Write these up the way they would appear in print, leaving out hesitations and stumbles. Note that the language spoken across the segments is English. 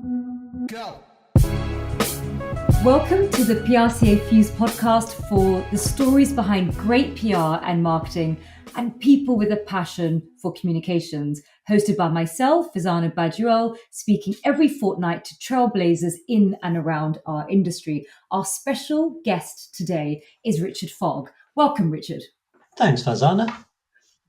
Go. Welcome to the PRCA Fuse podcast for the stories behind great PR and marketing and people with a passion for communications. Hosted by myself, Farzana Baduel, speaking every fortnight to trailblazers in and around our industry. Our special guest today is Richard Fogg. Welcome, Richard. Thanks, Farzana.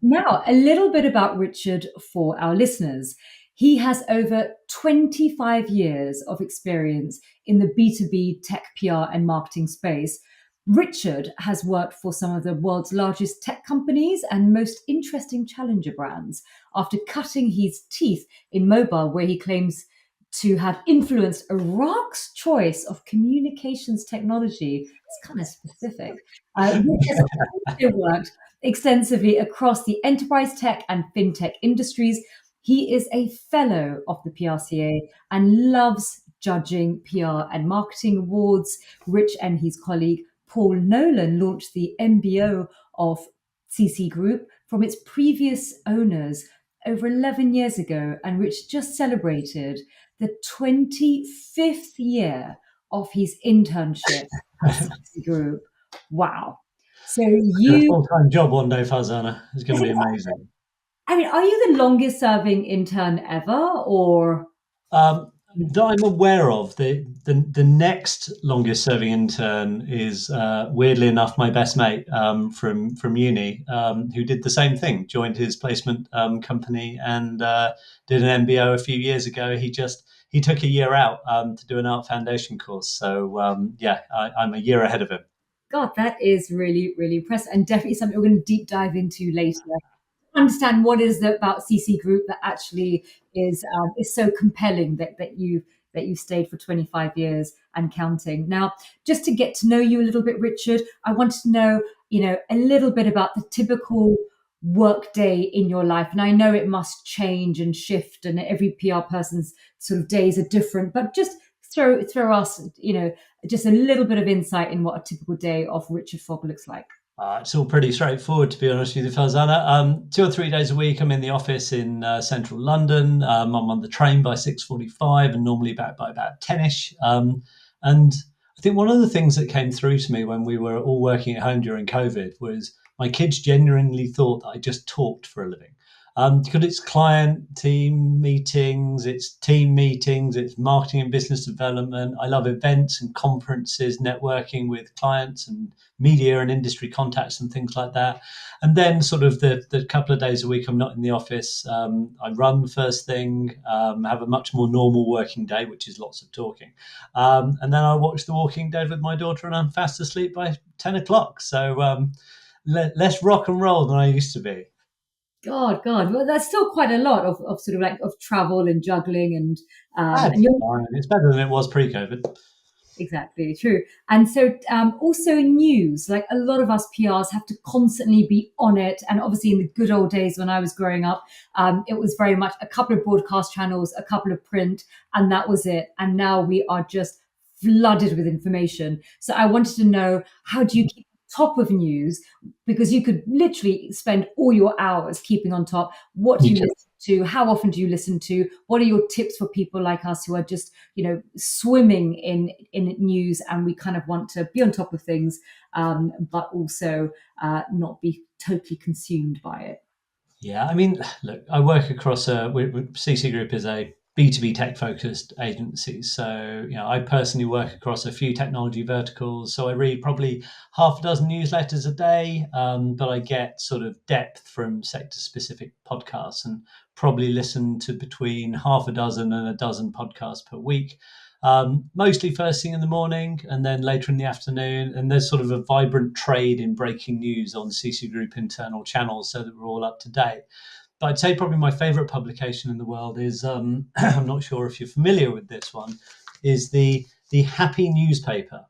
Now, a little bit about Richard for our listeners. He has over 25 years of experience in the B2B tech PR and marketing space. Richard has worked for some of the world's largest tech companies and most interesting challenger brands after cutting his teeth in mobile, where he claims to have influenced Iraq's choice of communications technology. It's kind of specific. He has also worked extensively across the enterprise tech and fintech industries. He is a fellow of the PRCA and loves judging PR and marketing awards. Rich and his colleague Paul Nolan launched the MBO of CCGroup from its previous owners over 11 years ago, and Rich just celebrated the 25th year of his internship at CCGroup. Wow. So a full-time job one day, Farzana. It's going to be amazing. I mean, are you the longest serving intern ever, or? That I'm aware of. The next longest serving intern is, weirdly enough, my best mate from uni, who did the same thing, joined his placement company and did an MBO a few years ago. He took a year out to do an art foundation course. So I'm a year ahead of him. God, that is really, really impressive, and definitely something we're going to deep dive into later. Understand what is it about CCGroup that actually is so compelling that you stayed for 25 years and counting. Now, just to get to know you a little bit, Richard, I wanted to know, a little bit about the typical work day in your life. And I know it must change and shift, and every PR person's sort of days are different, but just throw us, just a little bit of insight in what a typical day of Richard Fogg looks like. It's all pretty straightforward, to be honest with you, Farzana. 2 or 3 days a week, I'm in the office in central London. I'm on the train by 6:45 and normally back by about 10ish. And I think one of the things that came through to me when we were all working at home during COVID was my kids genuinely thought that I just talked for a living. Because it's client team meetings, it's marketing and business development. I love events and conferences, networking with clients and media and industry contacts and things like that. And then sort of the couple of days a week I'm not in the office, I run first thing, have a much more normal working day, which is lots of talking. And then I watch The Walking Dead with my daughter and I'm fast asleep by 10 o'clock. So less rock and roll than I used to be. God. Well, that's still quite a lot of sort of like of travel and juggling and it's better than it was pre-COVID. Exactly, true. And so also news, like a lot of us PRs have to constantly be on it. And obviously in the good old days when I was growing up, it was very much a couple of broadcast channels, a couple of print, and that was it. And now we are just flooded with information. So I wanted to know, how do you keep top of news, because you could literally spend all your hours keeping on top. What do you listen to? How often do you listen to? What are your tips for people like us who are just, swimming in news, and we kind of want to be on top of things, but also not be totally consumed by it? Yeah, I mean, look, I work across CCGroup is a B2B tech-focused agency. So, I personally work across a few technology verticals. So I read probably half a dozen newsletters a day, but I get sort of depth from sector-specific podcasts and probably listen to between half a dozen and a dozen podcasts per week. Mostly first thing in the morning and then later in the afternoon. And there's sort of a vibrant trade in breaking news on CCGroup internal channels so that we're all up to date. But I'd say probably my favorite publication in the world is, I'm not sure if you're familiar with this one, is the Happy Newspaper.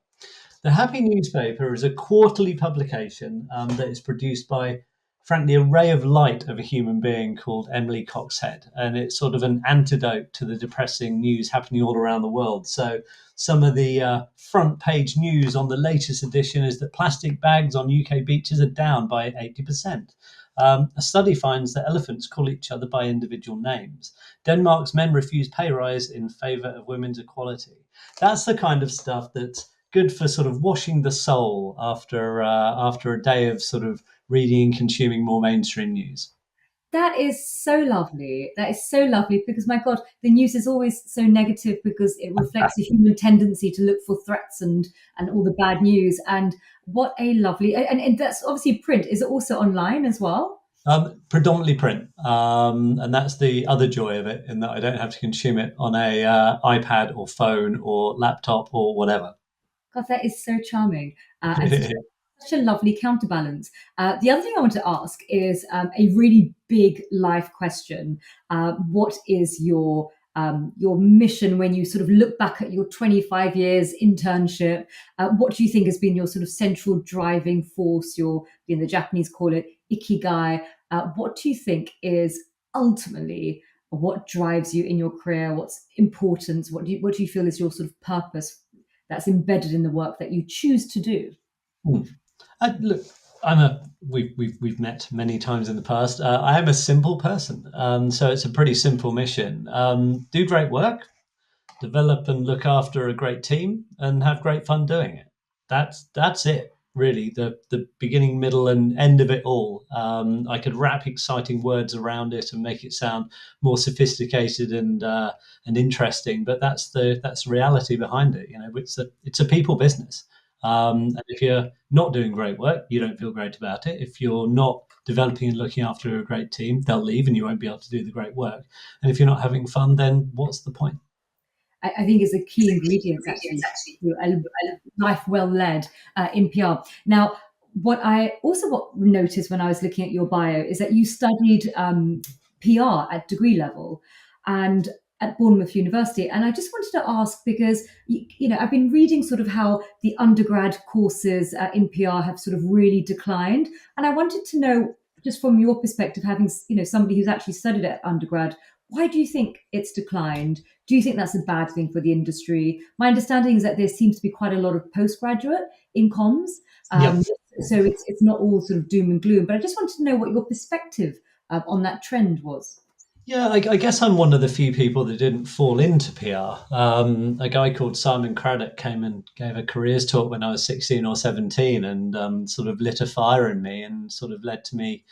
The Happy Newspaper is a quarterly publication that is produced by, frankly, a ray of light of a human being called Emily Coxhead. And it's sort of an antidote to the depressing news happening all around the world. So some of the front page news on the latest edition is that plastic bags on UK beaches are down by 80%. A study finds that elephants call each other by individual names. Denmark's men refuse pay rise in favour of women's equality. That's the kind of stuff that's good for sort of washing the soul after a day of sort of reading and consuming more mainstream news. That is so lovely. That is so lovely because, my God, the news is always so negative because it reflects a human tendency to look for threats and all the bad news. And what a lovely, and that's obviously print. Is it also online as well? Predominantly print, and that's the other joy of it, in that I don't have to consume it on a iPad or phone or laptop or whatever. God, that is so charming and such a lovely counterbalance. The other thing I want to ask is a really big life question. What is your mission when you sort of look back at your 25 years internship? What do you think has been your sort of central driving force? The Japanese call it ikigai. What do you think is ultimately what drives you in your career? What's important? What do you feel is your sort of purpose that's embedded in the work that you choose to do? Hmm. Look, we've met many times in the past. I am a simple person, so it's a pretty simple mission. Do great work, develop and look after a great team, and have great fun doing it. That's it, really. The beginning, middle, and end of it all. I could wrap exciting words around it and make it sound more sophisticated and interesting, but that's the reality behind it. It's a people business. And if you're not doing great work, you don't feel great about it. If you're not developing and looking after a great team, they'll leave and you won't be able to do the great work. And if you're not having fun, then what's the point? I think is a key ingredient actually to a life well led in PR. Now, what I also noticed when I was looking at your bio is that you studied PR at degree level and at Bournemouth University. And I just wanted to ask because I've been reading sort of how the undergrad courses in PR have sort of really declined, and I wanted to know, just from your perspective, having somebody who's actually studied at undergrad, why do you think it's declined? Do you think that's a bad thing for the industry? My understanding is that there seems to be quite a lot of postgraduate in comms. Yep. So it's not all sort of doom and gloom. But I just wanted to know what your perspective on that trend was. Yeah, I guess I'm one of the few people that didn't fall into PR. A guy called Simon Craddock came and gave a careers talk when I was 16 or 17 and sort of lit a fire in me and sort of led to me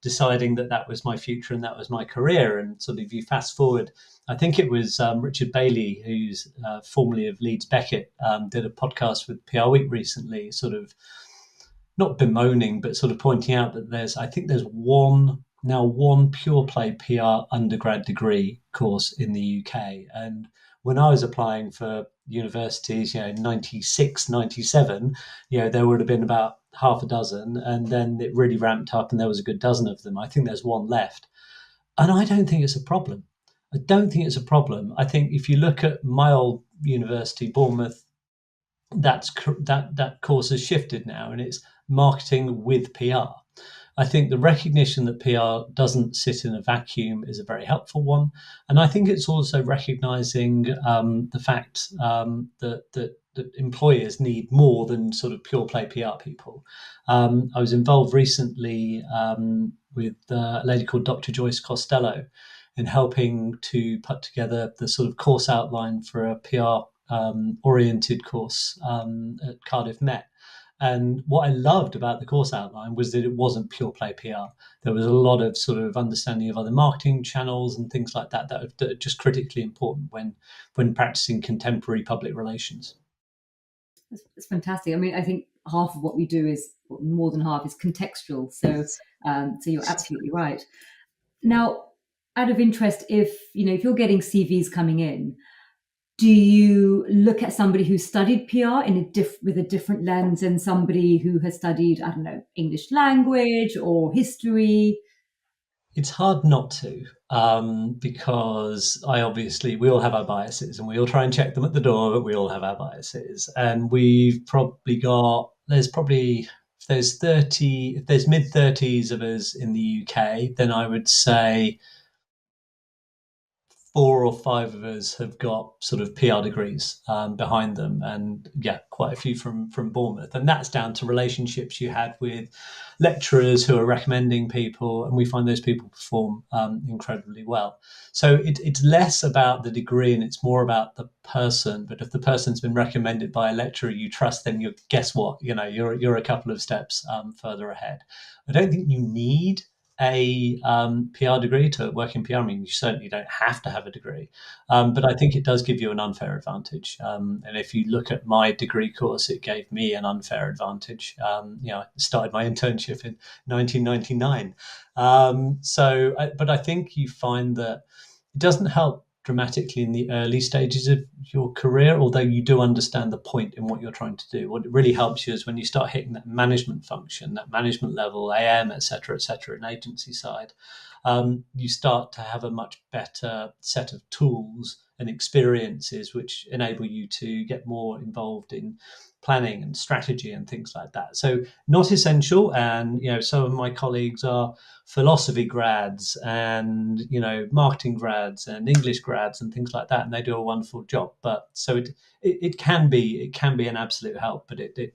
deciding that that was my future and that was my career. And sort of, if you fast forward, I think it was Richard Bailey, who's formerly of Leeds Beckett, did a podcast with PR Week recently, sort of not bemoaning, but sort of pointing out that there's one pure play PR undergrad degree course in the UK. And when I was applying for universities, 96, 97, there would have been about half a dozen. And then it really ramped up and there was a good dozen of them. I think there's one left. And I don't think it's a problem. I don't think it's a problem. I think if you look at my old university, Bournemouth, that course has shifted now and it's marketing with PR. I think the recognition that PR doesn't sit in a vacuum is a very helpful one. And I think it's also recognizing the fact that employers need more than sort of pure play PR people. I was involved recently with a lady called Dr. Joyce Costello in helping to put together the sort of course outline for a PR oriented course at Cardiff Met. And what I loved about the course outline was that it wasn't pure play PR. There was a lot of sort of understanding of other marketing channels and things like that that are just critically important when practicing contemporary public relations. It's fantastic. I mean, I think half of what we do is, or more than half, is contextual. So you're absolutely right. Now, out of interest, if you're getting CVs coming in, do you look at somebody who studied PR with a different lens than somebody who has studied, I don't know, English language or history? It's hard not to, because we all have our biases and we all try and check them at the door, but we all have our biases. And if there's mid 30s of us in the UK, then I would say 4 or 5 of us have got sort of PR degrees behind them, and quite a few from Bournemouth, and that's down to relationships you had with lecturers who are recommending people, and we find those people perform incredibly well. So it's less about the degree and it's more about the person. But if the person's been recommended by a lecturer you trust, then guess what? You're a couple of steps further ahead. I don't think you need a PR degree to work in PR. I mean, you certainly don't have to have a degree, but I think it does give you an unfair advantage. And if you look at my degree course, it gave me an unfair advantage. I started my internship in 1999. But I think you find that it doesn't help dramatically in the early stages of your career, although you do understand the point in what you're trying to do. What really helps you is when you start hitting that management function, that management level, AM, et cetera, an agency side, you start to have a much better set of tools and experiences which enable you to get more involved in planning and strategy and things like that. So not essential. And, some of my colleagues are philosophy grads and, marketing grads and English grads and things like that. And they do a wonderful job. But so it can be an absolute help, but it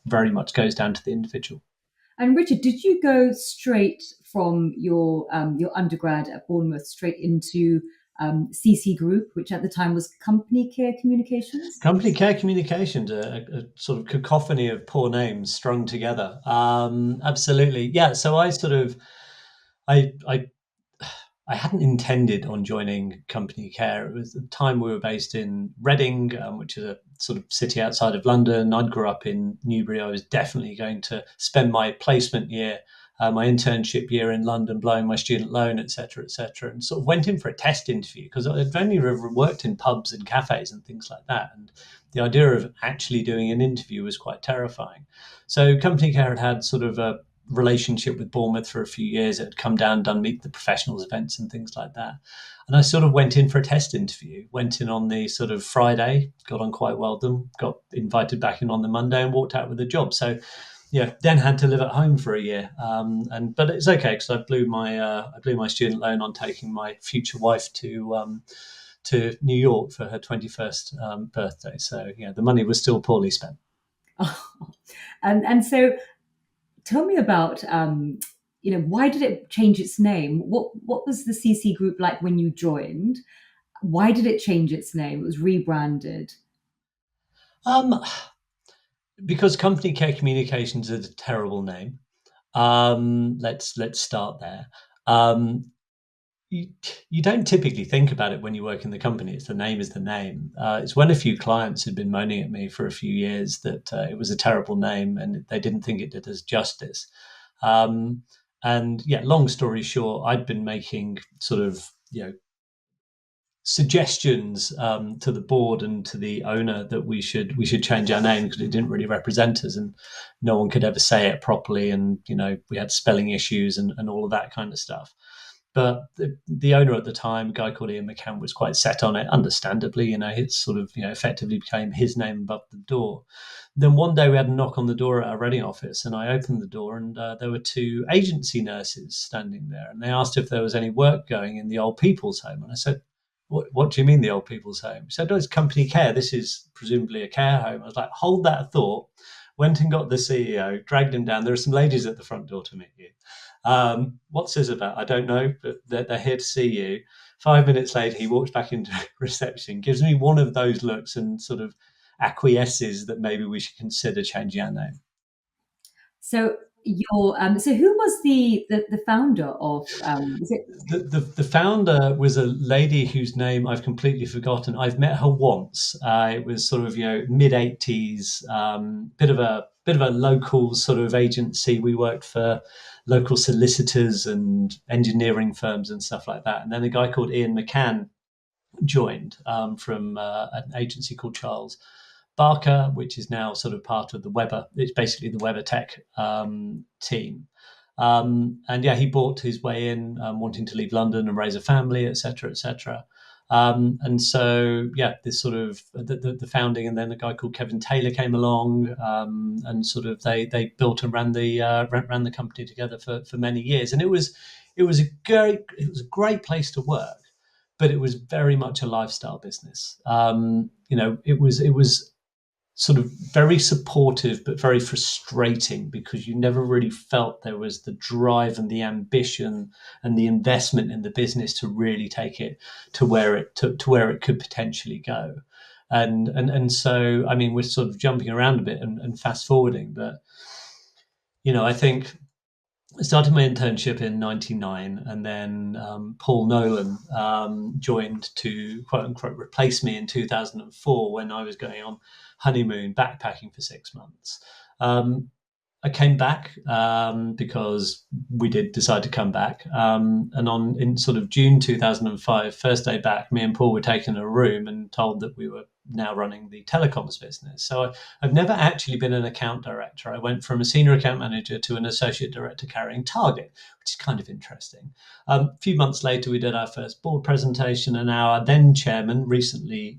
very much goes down to the individual. And Richard, did you go straight from your undergrad at Bournemouth straight into CCGroup, which at the time was Company Care Communications? Company Care Communications, a sort of cacophony of poor names strung together. Absolutely, yeah. So I hadn't intended on joining Company Care. It was the time we were based in Reading, which is a sort of city outside of London. I grew up in Newbury. I was definitely going to spend my placement year, my internship year in London, blowing my student loan, et cetera, and sort of went in for a test interview because I'd only ever worked in pubs and cafes and things like that. And the idea of actually doing an interview was quite terrifying. So Company Care had sort of a relationship with Bournemouth for a few years. It had come down, done Meet the Professionals events and things like that. And I sort of went in for a test interview, went in on the sort of Friday, got on quite well done, got invited back in on the Monday and walked out with a job. So then had to live at home for a year. But it's okay because I blew my student loan on taking my future wife to New York for her 21st birthday. So the money was still poorly spent. And so tell me about, why did it change its name? What was the CCGroup like when you joined? Why did it change its name? It was rebranded. Because Company Care Communications is a terrible name. Let's start there. You don't typically think about it when you work in the company. It's the name is the name. It's when a few clients had been moaning at me for a few years that it was a terrible name and they didn't think it did us justice. Long story short, I'd been making sort of, suggestions to the board and to the owner that we should change our name because it didn't really represent us and no one could ever say it properly. And, we had spelling issues and all of that kind of stuff. But the owner at the time, a guy called Ian McCann, was quite set on it, understandably. It sort of, effectively became his name above the door. Then one day we had a knock on the door at our Reading office, and I opened the door, and there were 2 agency nurses standing there, and they asked if there was any work going in the old people's home. And I said, what do you mean the old people's home? He said, it's Company Care. This is presumably a care home. I was like, hold that thought. Went and got the CEO, dragged him down. There are some ladies at the front door to meet you. What's this about? I don't know, but they're here to see you. 5 minutes later, he walks back into reception, gives me one of those looks and sort of acquiesces that maybe we should consider changing our name. So so who was the founder of? Was it the founder was a lady whose name I've completely forgotten. I've met her once. It was sort of mid 80s, bit of a local sort of agency. We worked for local solicitors and engineering firms and stuff like that. And then a guy called Ian McCann joined from an agency called Charles Barker, which is now sort of part of the Weber. It's basically the Weber Tech team. He bought his way in, wanting to leave London and raise a family, et cetera, et cetera. This sort of the founding, and then a guy called Kevin Taylor came along, and sort of they built and ran the company together for many years, and it was a great place to work. but it was very much a lifestyle business. It was sort of very supportive, but very frustrating because you never really felt there was the drive and the ambition and the investment in the business to really take it to where it could potentially go. And so, I mean, we're sort of jumping around a bit and fast forwarding, but I think I started my internship in '99, and then Paul Nolan joined to quote unquote replace me in 2004 when I was going on honeymoon backpacking for 6 months. I came back because we did decide to come back. And in sort of June 2005, first day back, me and Paul were taken in a room and told that we were now running the telecoms business. So I've never actually been an account director. I went from a senior account manager to an associate director carrying target, which is kind of interesting. A few months later, we did our first board presentation, and our then chairman, recently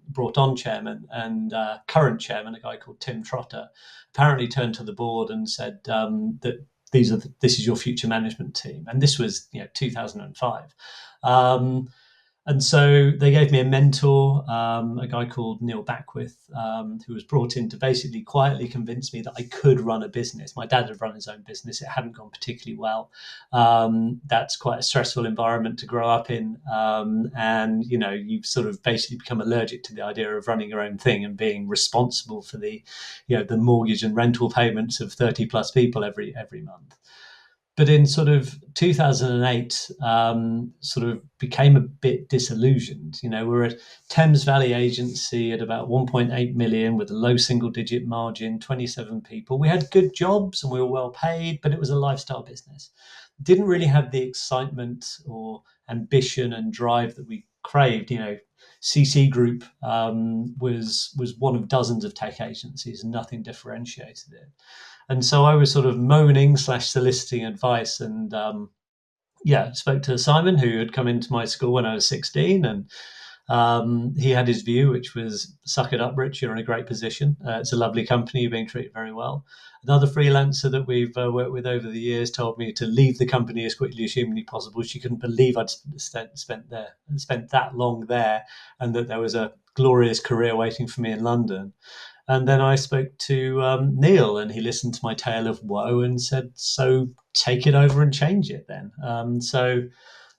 brought on chairman and current chairman, a guy called Tim Trotter, apparently turned to the board and said that this is your future management team. And this was 2005. And so they gave me a mentor, a guy called Neil Backwith, who was brought in to basically quietly convince me that I could run a business. My dad had run his own business. It hadn't gone particularly well. That's quite a stressful environment to grow up in. And, you've sort of basically become allergic to the idea of running your own thing and being responsible for the mortgage and rental payments of 30 plus people every month. But in sort of 2008, sort of became a bit disillusioned. We're a Thames Valley agency at about 1.8 million with a low single-digit margin, 27 people. We had good jobs and we were well paid, but it was a lifestyle business. Didn't really have the excitement or ambition and drive that we craved. CCGroup was one of dozens of tech agencies, and nothing differentiated it. And so I was sort of moaning / soliciting advice, and spoke to Simon, who had come into my school when I was 16, and he had his view, which was, suck it up, Rich, you're in a great position. It's a lovely company, you're being treated very well. Another freelancer that we've worked with over the years told me to leave the company as quickly as humanly possible. She couldn't believe I'd spent that long there, and that there was a glorious career waiting for me in London. And then I spoke to Neil, and he listened to my tale of woe and said, so take it over and change it then. So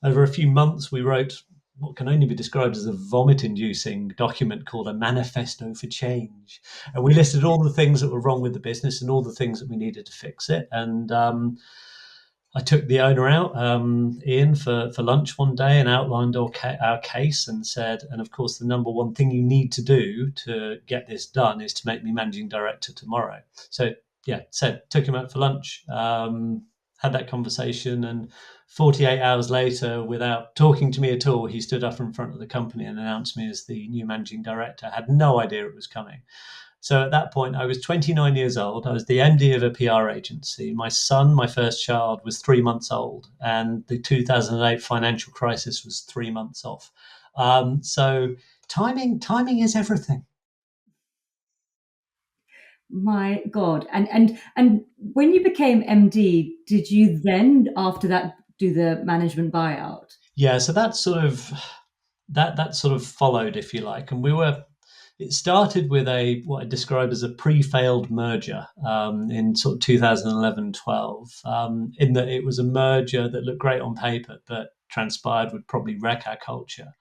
over a few months, we wrote what can only be described as a vomit-inducing document called a manifesto for change. And we listed all the things that were wrong with the business and all the things that we needed to fix it. And I took the owner out, Ian, for lunch one day and outlined our case and said, and of course, the number one thing you need to do to get this done is to make me managing director tomorrow. So, took him out for lunch, had that conversation, and 48 hours later, without talking to me at all, he stood up in front of the company and announced me as the new managing director. I had no idea it was coming. So at that point, I was 29 years old. I was the MD of a PR agency. My son, my first child, was 3 months old, and the 2008 financial crisis was 3 months off. So timing is everything. My God. And when you became MD, did you then, after that, do the management buyout? Yeah, so that sort of followed, if you like, and it started with what I describe as a pre-failed merger in sort of 2011-12, in that it was a merger that looked great on paper, but transpired would probably wreck our culture.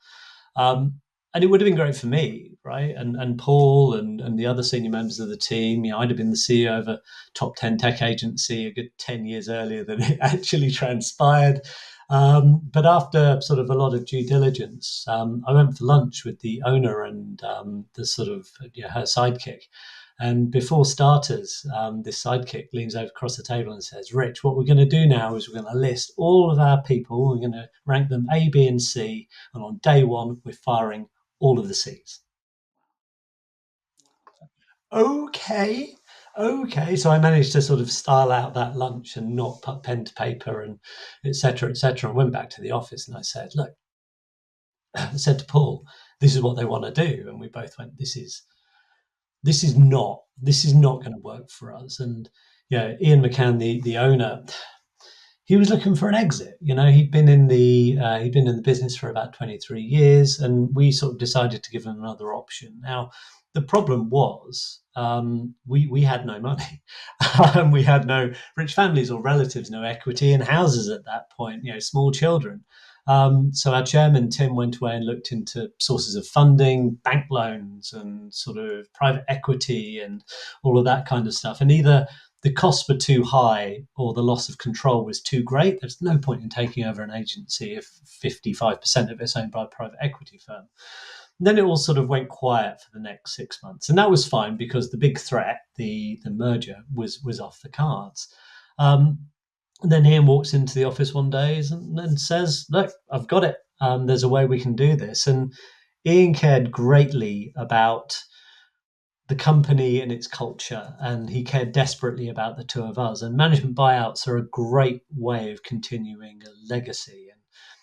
And it would have been great for me, right? And Paul and the other senior members of the team. I'd have been the CEO of a top 10 tech agency a good 10 years earlier than it actually transpired. But after sort of a lot of due diligence, I went for lunch with the owner and the sort of her sidekick. And before starters, this sidekick leans over across the table and says, Rich, what we're going to do now is we're going to list all of our people. We're going to rank them A, B, and C. And on day one, we're firing all of the C's. Okay. So I managed to sort of style out that lunch and not put pen to paper and et cetera, and went back to the office and I said, look, I said to Paul, this is what they want to do. And we both went, this is not going to work for us. And Ian McCann, the owner, he was looking for an exit. He'd been in the business for about 23 years, and we sort of decided to give him another option. Now, the problem was we had no money. We had no rich families or relatives, no equity in houses at that point. Small children. So our chairman Tim went away and looked into sources of funding, bank loans, and sort of private equity, and all of that kind of stuff. And either the costs were too high or the loss of control was too great. There's no point in taking over an agency if 55% of it's owned by a private equity firm. And then it all sort of went quiet for the next 6 months. And that was fine because the big threat, the merger, was off the cards. And then Ian walks into the office one day and says, "Look, I've got it. There's a way we can do this." And Ian cared greatly about the company and its culture, and he cared desperately about the two of us. And management buyouts are a great way of continuing a legacy. And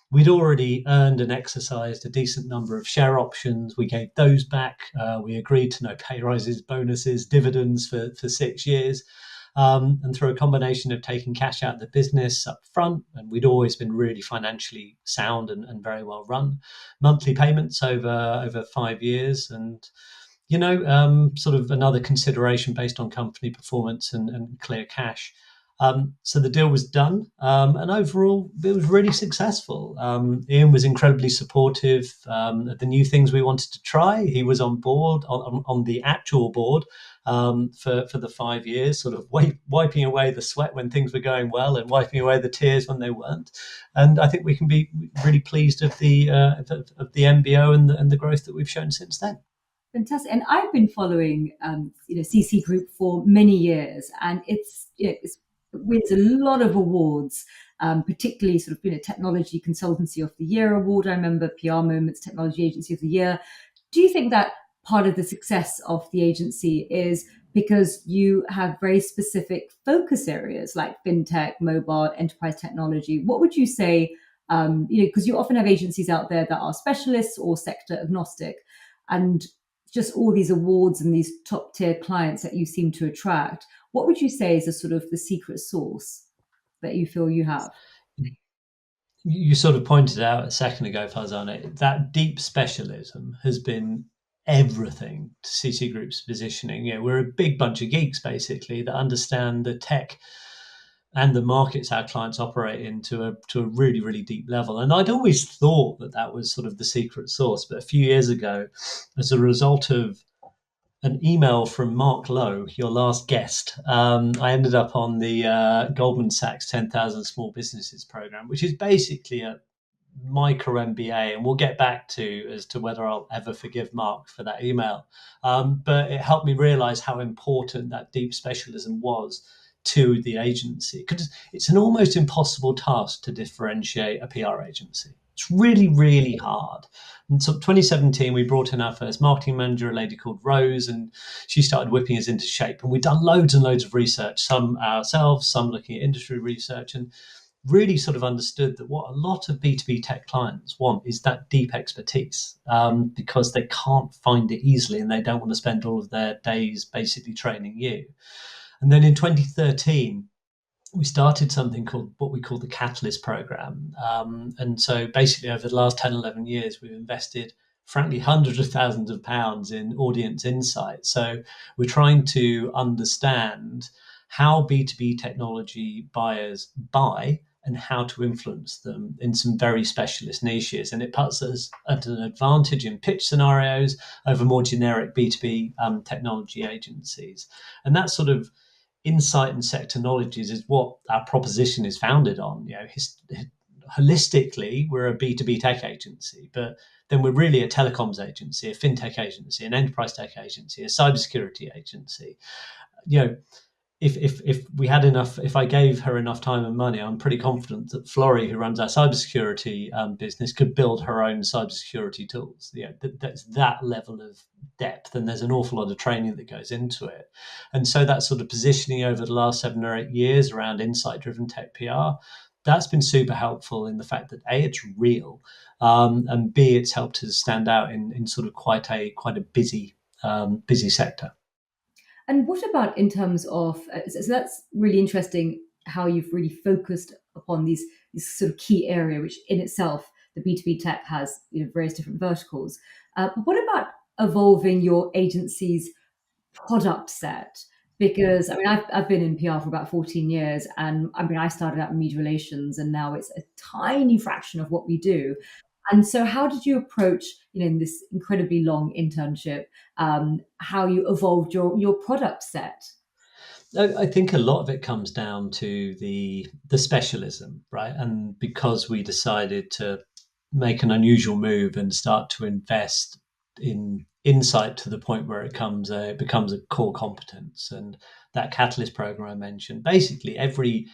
we'd already earned and exercised a decent number of share options. We gave those back. We agreed to no pay rises, bonuses, dividends for 6 years. And through a combination of taking cash out of the business up front, and we'd always been really financially sound and very well run, monthly payments over 5 years, and sort of another consideration based on company performance and clear cash. So the deal was done, and overall it was really successful. Ian was incredibly supportive of the new things we wanted to try. He was on board, on the actual board, for the 5 years, sort of wiping away the sweat when things were going well and wiping away the tears when they weren't. And I think we can be really pleased of the MBO and the growth that we've shown since then. Fantastic. And I've been following, CC Group for many years, and it wins a lot of awards, particularly sort of, Technology Consultancy of the Year award. I remember PR Moments Technology Agency of the Year. Do you think that part of the success of the agency is because you have very specific focus areas like fintech, mobile, enterprise technology? What would you say? Because you often have agencies out there that are specialists or sector agnostic, and just all these awards and these top tier clients that you seem to attract. What would you say is a sort of the secret sauce that you feel you have? You sort of pointed out a second ago, Farzana, that deep specialism has been everything to CC Group's positioning. We're a big bunch of geeks, basically, that understand the tech and the markets our clients operate in to a really, really deep level. And I'd always thought that was sort of the secret sauce. But a few years ago, as a result of an email from Mark Lowe, your last guest, I ended up on the Goldman Sachs 10,000 Small Businesses program, which is basically a micro MBA, and we'll get back to as to whether I'll ever forgive Mark for that email. But it helped me realize how important that deep specialism was to the agency, because it's an almost impossible task to differentiate a PR agency. It's really, really hard. And so 2017, we brought in our first marketing manager, a lady called Rose, and she started whipping us into shape. And we've done loads and loads of research, some ourselves, some looking at industry research, and really sort of understood that what a lot of B2B tech clients want is that deep expertise, because they can't find it easily and they don't want to spend all of their days basically training you. And then in 2013, we started something called what we call the Catalyst program. And so basically over the last 10, 11 years, we've invested, frankly, hundreds of thousands of pounds in audience insight. So we're trying to understand how B2B technology buyers buy and how to influence them in some very specialist niches. And it puts us at an advantage in pitch scenarios over more generic B2B technology agencies. And that sort of insight and sector knowledge is what our proposition is founded on. Holistically, we're a B2B tech agency, but then we're really a telecoms agency, a fintech agency, an enterprise tech agency, a cybersecurity agency. If we had enough, if I gave her enough time and money, I'm pretty confident that Florrie, who runs our cybersecurity business, could build her own cybersecurity tools. That's that level of depth, and there's an awful lot of training that goes into it. And so that sort of positioning over the last 7 or 8 years around insight-driven tech PR, that's been super helpful in the fact that A, it's real, and B, it's helped us stand out in sort of quite a busy sector. And what about in terms of, so that's really interesting how you've really focused upon these sort of key area, which in itself the B2B tech has various different verticals. But what about evolving your agency's product set? Because I mean, I've been in PR for about 14 years, and I mean, I started out in media relations, and now it's a tiny fraction of what we do. And so, how did you approach, in this incredibly long internship, how you evolved your product set? I think a lot of it comes down to the specialism, right? And because we decided to make an unusual move and start to invest in insight to the point where it becomes a core competence. And that catalyst program I mentioned, basically every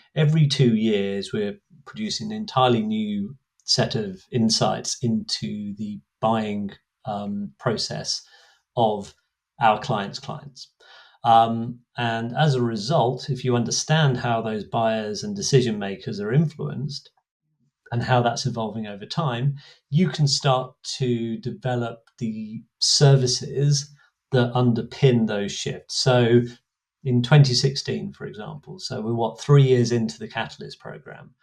2 years we're producing an entirely new set of insights into the buying process of our clients. And as a result, if you understand how those buyers and decision makers are influenced and how that's evolving over time, you can start to develop the services that underpin those shifts. So in 2016, for example, so we're 3 years into the Catalyst program,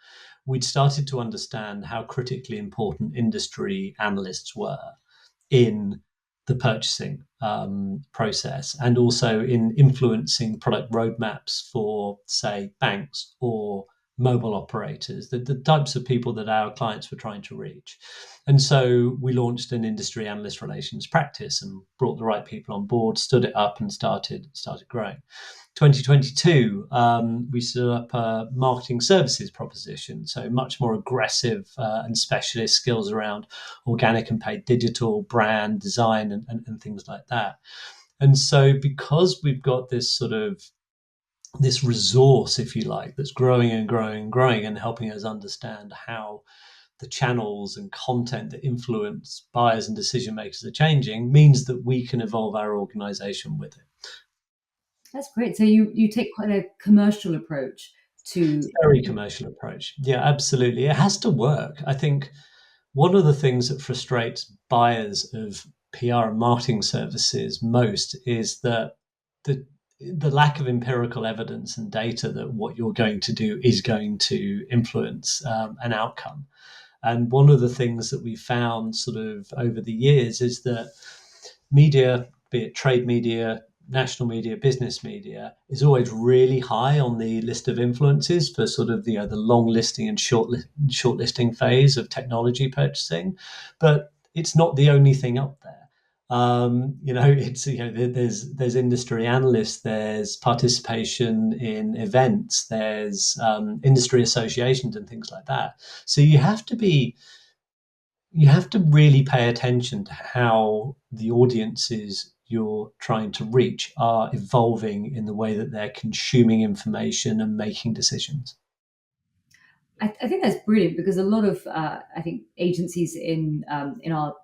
we'd started to understand how critically important industry analysts were in the purchasing process and also in influencing product roadmaps for, say, banks or mobile operators, the types of people that our clients were trying to reach. And so we launched an industry analyst relations practice and brought the right people on board, stood it up and started growing. 2022, we stood up a marketing services proposition, so much more aggressive and specialist skills around organic and paid digital, brand, design, and things like that. And so because we've got this resource, if you like, that's growing and growing and growing and helping us understand how the channels and content that influence buyers and decision makers are changing, means that we can evolve our organization with it. That's great. So you take quite a commercial approach to. Very commercial approach. Yeah, absolutely. It has to work. I think one of the things that frustrates buyers of PR and marketing services most is that the lack of empirical evidence and data that what you're going to do is going to influence an outcome. And one of the things that we found sort of over the years is that media, be it trade media, national media, business media, is always really high on the list of influences for sort of the long listing and shortlisting phase of technology purchasing. But it's not the only thing up there. There's industry analysts, there's participation in events, there's industry associations and things like that. So you have to really pay attention to how the audiences you're trying to reach are evolving in the way that they're consuming information and making decisions. I think that's brilliant because a lot of I think agencies in our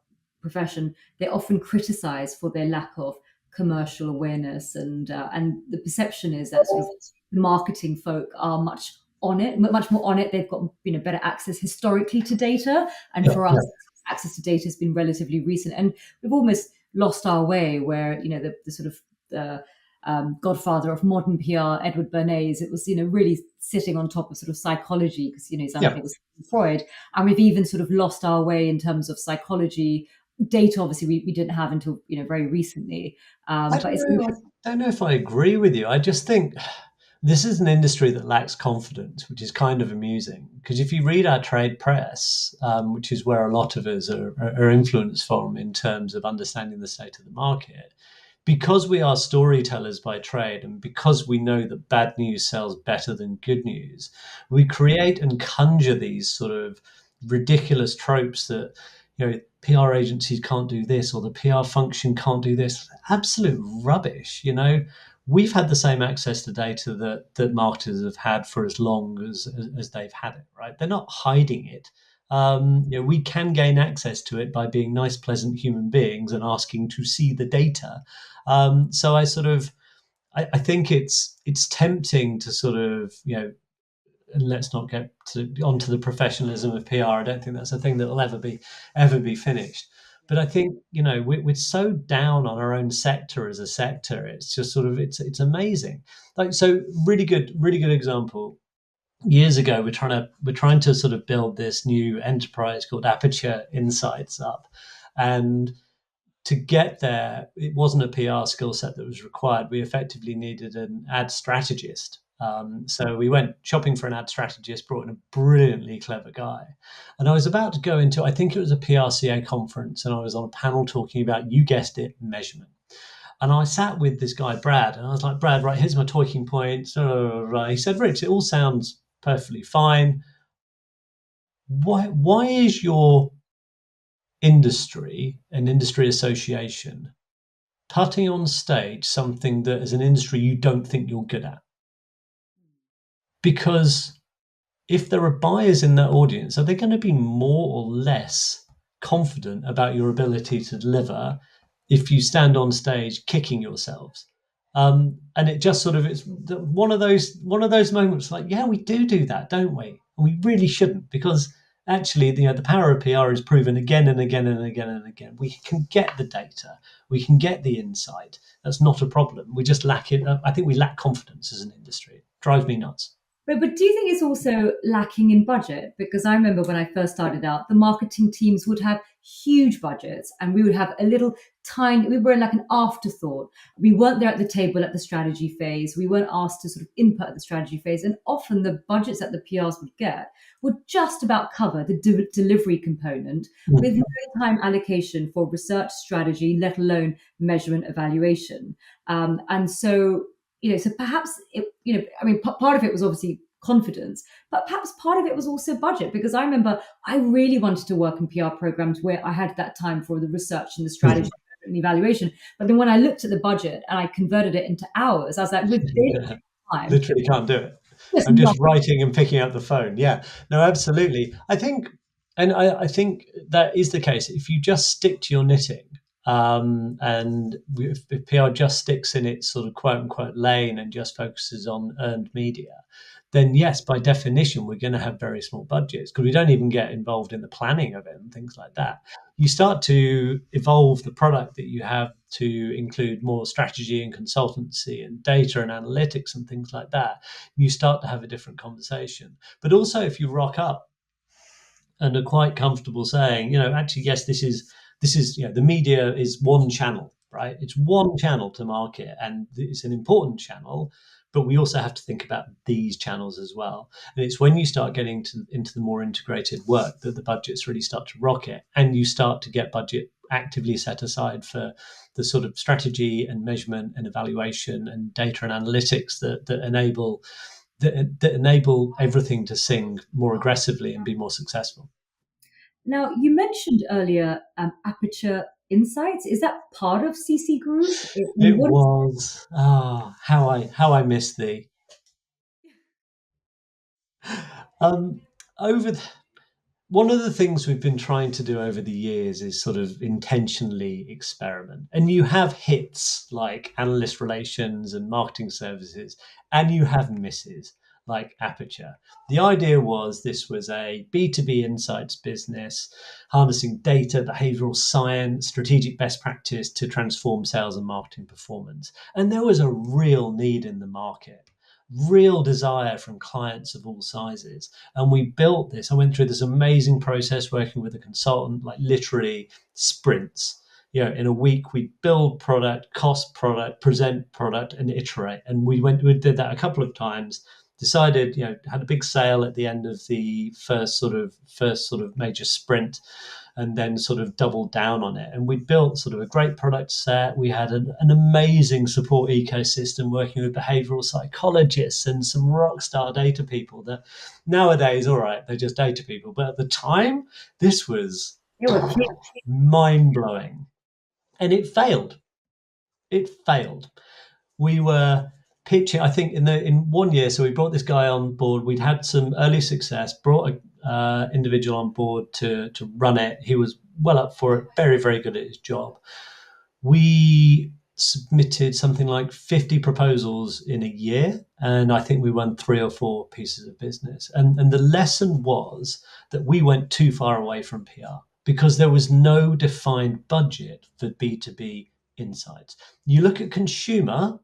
profession, they're often criticised for their lack of commercial awareness, and the perception is that sort of the marketing folk are much more on it. They've got better access historically to data, and Yeah, for us, yeah. access to data has been relatively recent, and we've almost lost our way. Where the sort of the godfather of modern PR, Edward Bernays, it was really sitting on top of sort of psychology because his uncle Yeah. was Freud, and we've even sort of lost our way in terms of psychology data. Obviously, we didn't have until very recently, I but don't it's know. I don't know if I agree with you. I just think this is an industry that lacks confidence, which is kind of amusing. Because if you read our trade press, which is where a lot of us are influenced from in terms of understanding the state of the market, because we are storytellers by trade and because we know that bad news sells better than good news, we create and conjure these sort of ridiculous tropes that, PR agencies can't do this or the PR function can't do this. Absolute rubbish. We've had the same access to data that marketers have had for as long as they've had it, right? They're not hiding it. We can gain access to it by being nice, pleasant human beings and asking to see the data. So I think it's tempting to sort of, and let's not get onto the professionalism of PR. I don't think that's a thing that will ever be finished. But I think we're so down on our own sector as a sector. It's just sort of it's amazing. Like, so really good example. years ago, we're trying to sort of build this new enterprise called Aperture Insights up, and to get there, it wasn't a PR skill set that was required. We effectively needed an ad strategist. So we went shopping for an ad strategist, brought in a brilliantly clever guy. And I was about to go into, I think it was a PRCA conference, and I was on a panel talking about, you guessed it, measurement. And I sat with this guy, Brad, and I was like, Brad, right, here's my talking points. He said, Rich, it all sounds perfectly fine. Why is your industry and industry association putting on stage something that as an industry you don't think you're good at? Because if there are buyers in that audience, are they going to be more or less confident about your ability to deliver if you stand on stage kicking yourselves? And it just sort of, it's one of those moments like, yeah, we do that, don't we? And we really shouldn't, because actually, the power of PR is proven again and again and again and again. We can get the data, we can get the insight. That's not a problem. We just lack it. I think we lack confidence as an industry. It drives me nuts. But do you think it's also lacking in budget? Because I remember when I first started out, the marketing teams would have huge budgets and we would have a little tiny, we were like an afterthought. We weren't there at the table at the strategy phase. We weren't asked to sort of input at the strategy phase. And often the budgets that the PRs would get would just about cover the delivery component with no time allocation for research strategy, let alone measurement evaluation. And so so perhaps I mean, part of it was obviously confidence, but perhaps part of it was also budget. Because I remember I really wanted to work in PR programs where I had that time for the research and the strategy and the evaluation. But then when I looked at the budget and I converted it into hours, I was like, with this time, Literally can't do it. just I'm just not. writing and picking up the phone. Yeah, no, absolutely. I think that is the case. If you just stick to your knitting, and if PR just sticks in its sort of quote unquote lane and just focuses on earned media, then yes, by definition, we're going to have very small budgets because we don't even get involved in the planning of it and things like that. You start to evolve the product that you have to include more strategy and consultancy and data and analytics and things like that. You start to have a different conversation. But also, if you rock up and are quite comfortable saying, actually, yes, this is the media is one channel, right? It's one channel to market, and it's an important channel, but we also have to think about these channels as well. And it's when you start getting into the more integrated work that the budgets really start to rocket, and you start to get budget actively set aside for the sort of strategy and measurement and evaluation and data and analytics that enable everything to sing more aggressively and be more successful. Now, you mentioned earlier Aperture Insights. Is that part of CC Group? It What is was how I miss thee. Um, over the, One of the things we've been trying to do over the years is sort of intentionally experiment. And you have hits like analyst relations and marketing services, and you have misses like Aperture. The idea was this was a B2B insights business, harnessing data, behavioral science, strategic best practice to transform sales and marketing performance. And there was a real need in the market, real desire from clients of all sizes. And we built this. I went through this amazing process working with a consultant, like literally sprints. In a week, we build product, cost product, present product, and iterate. And we did that a couple of times. Decided, had a big sale at the end of the first sort of major sprint, and then sort of doubled down on it. And we built sort of a great product set. We had an amazing support ecosystem working with behavioral psychologists and some rock star data people that nowadays, all right, they're just data people. But at the time, this was it was mind blowing. And it failed. It failed. We were pitching, I think, in 1 year. So we brought this guy on board. We'd had some early success, brought a individual on board to run it. He was well up for it, very, very good at his job. We submitted something like 50 proposals in a year, and I think we won 3 or 4 pieces of business. And the lesson was that we went too far away from PR because there was no defined budget for B2B insights. You look at consumer,